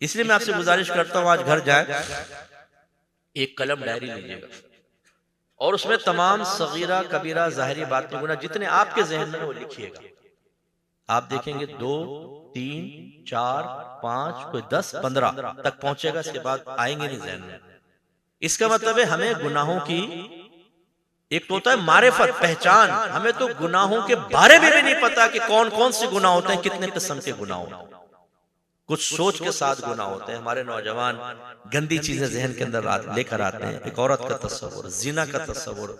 इसलिए मैं आपसे गुजारिश करता हूं, आज घर जाए एक कलम डायरी लीजिएगा और उसमें तमाम सगीरा कबीरा ज़ाहिरी बातें गुनाह जितने आपके जहन में वो लिखिएगा। आप देखेंगे 2 3 4 5 कोई 10 15 तक पहुंचेगा, इसके बाद आएंगे नहीं जहन में। इसका मतलब है हमें गुनाहों की एक तो होता है मारिफत, पहचान। हमें तो गुनाहों के बारे में भी नहीं पता कि कौन कौन से गुनाह होते हैं, कितने किस्म के गुनाह होते हैं। कुछ सोच के साथ गुनाह होते हैं। हमारे नौजवान गंदी चीजें जहन के अंदर लेकर आते हैं। एक औरत का तस्वुर, जिना का तस्वुर,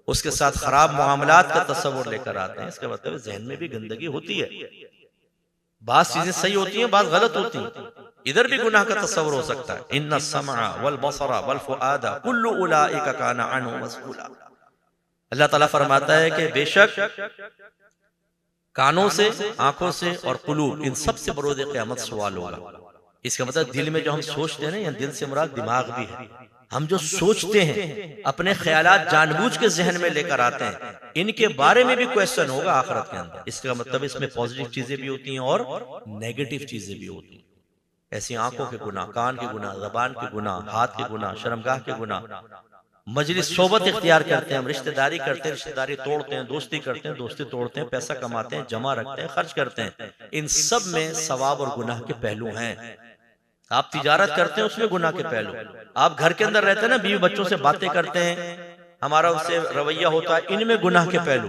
उसके साथ खराब मामलात का तस्वुर लेकर आते हैं। इसका मतलब जहन में भी गंदगी होती है। बात चीजें सही होती हैं, बात गलत होती हैं। इधर भी गुनाह का तस्वुर हो सकता है। इन्ना समा वल बसरा वल फुआदा कुल्लु उलाइका काना अन्हु मसऊला। अल्लाह ताला फरमाता है कि बेशक कानों से, आंखों से और कुलूब, इन सब से बरोज़ क़यामत सवाल होगा। इसका मतलब दिल में जो हम सोचते हैं ना, या दिल से मुराद दिमाग भी है। हम जो सोचते हैं, अपने ख्यालात जानबूझ के जहन में लेकर आते हैं, इनके बारे में भी क्वेश्चन होगा आखिरत के अंदर। इसका मतलब इसमें पॉजिटिव चीजें भी होती हैं और नेगेटिव चीजें भी होती हैं। ऐसी आंखों के गुनाह, कान के गुनाह, जबान के गुनाह, हाथ के गुनाह, शर्मगाह के गुनाह, मजलिस सोबत इख्तियार करते हैं, हम रिश्तेदारी करते हैं, रिश्तेदारी तोड़ते हैं, दोस्ती करते हैं, दोस्ती तोड़ते हैं, पैसा कमाते हैं, जमा रखते हैं, खर्च करते हैं। इन सब में सवाब और गुनाह के पहलू हैं। आप तिजारत करते हैं, उसमें गुनाह के पहलू। आप घर के अंदर रहते हैं ना, बीवी बच्चों से बातें करते हैं, हमारा उससे रवैया होता है, इनमें गुनाह के पहलू।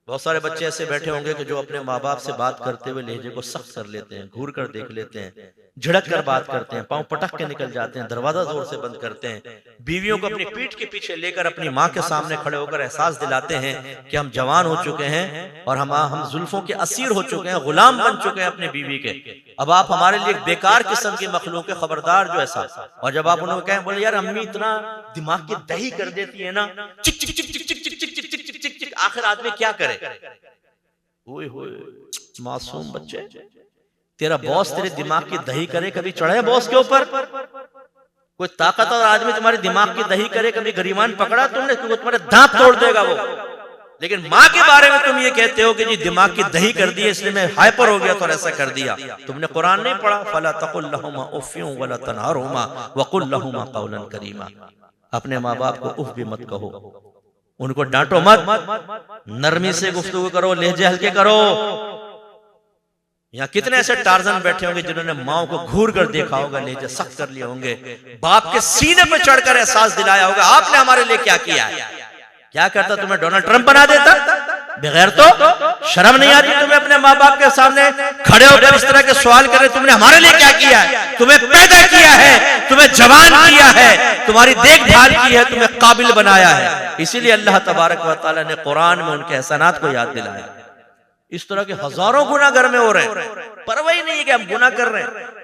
बहुत सारे बच्चे ऐसे बैठे होंगे कि जो अपने माँ बाप से बात करते हुए लहजे को सख्त कर लेते हैं, घूर कर देख लेते हैं, झिड़क कर बात करते हैं, पांव पटक के निकल जाते हैं, दरवाजा जोर से बंद करते हैं, बीवियों को अपनी पीठ के पीछे लेकर अपनी माँ के सामने खड़े होकर एहसास दिलाते हैं कि हम जवान हो चुके हैं और हम जुल्फों के असीर हो चुके हैं, गुलाम बन चुके हैं अपनी बीवी के। अब आप हमारे लिए बेकार किस्म की मखलूक है, खबरदार जो ऐसा। और जब आप उन्हें कहें, बोले यार अम्मी इतना दिमाग की दही कर देती है ना, चिक चिक चिक चिक चिक चिक चिक चिक चिक चिक चिक, आखिर आदमी क्या करे? ओए होए मासूम बच्चे, तेरा बॉस तेरे दिमाग की दही करे, कभी चढ़े बॉस के ऊपर? कोई ताकत और आदमी तुम्हारे दिमाग की दही करे, कभी गरीबान पकड़ा तुमने? क्योंकि तुम्हारे दांत तोड़ देगा वो। लेकिन माँ के बारे में तुम ये कहते हो कि जी दिमाग की दही कर दी, इसलिए मैं हाइपर हो गया तो ऐसा कर दिया। तुमने कुरान नहीं पढ़ा? फला तकुल लहुमा उफ़्फ़िन वला तनहरुमा वकुल लहुमा कौलन करीमा। अपने माँ बाप को उफ भी मत कहो, उनको डांटो मत, नरमी से गुफ्तगू करो, लहजे हल्के करो। यहाँ कितने ऐसे टार्जन बैठे होंगे जिन्होंने माओ को घूर कर देखा होगा, लहजे सख्त कर लिए होंगे, बाप के सीने पे चढ़कर एहसास दिलाया होगा आपने हमारे लिए क्या किया है। क्या करता? तुम्हें डोनाल्ड ट्रंप बना देता? बगैर तो शर्म नहीं आती तुम्हें अपने माँ बाप के सामने खड़े होकर इस तरह के सवाल करे, तुमने हमारे लिए क्या किया है? तुम्हें पैदा किया है, तुम्हें जवान किया है, तुम्हारी देखभाल की है, तुम्हें काबिल बनाया है। इसीलिए अल्लाह तबारक व तआला ने कुरान में उनके एहसानात को याद दिलाया। इस तरह के हजारों गुनाह घर में हो रहे हैं, परवाह ही नहीं है कि हम गुनाह कर रहे हैं।